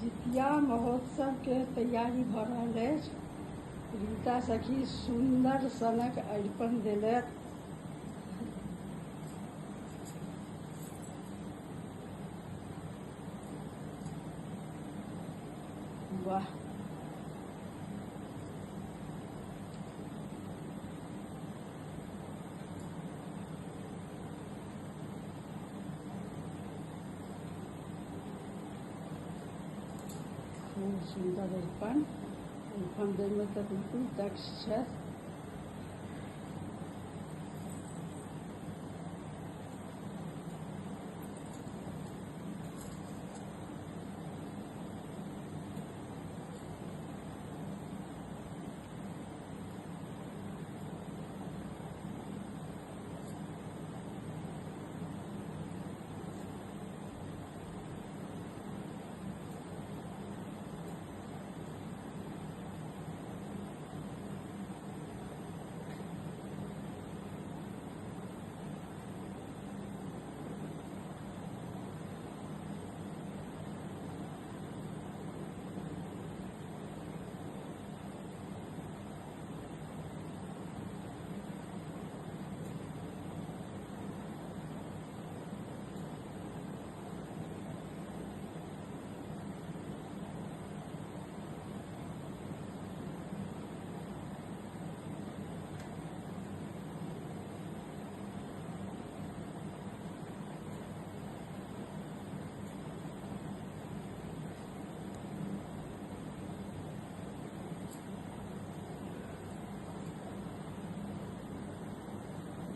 जितिया महोत्सव के तैयारी भ रहल अछि। रीता सखी सुंदर सनक अरिपन देलथि। वाह, खूब सुंदर अरिपन दैमे तऽ बिल्कुल दक्ष छथि।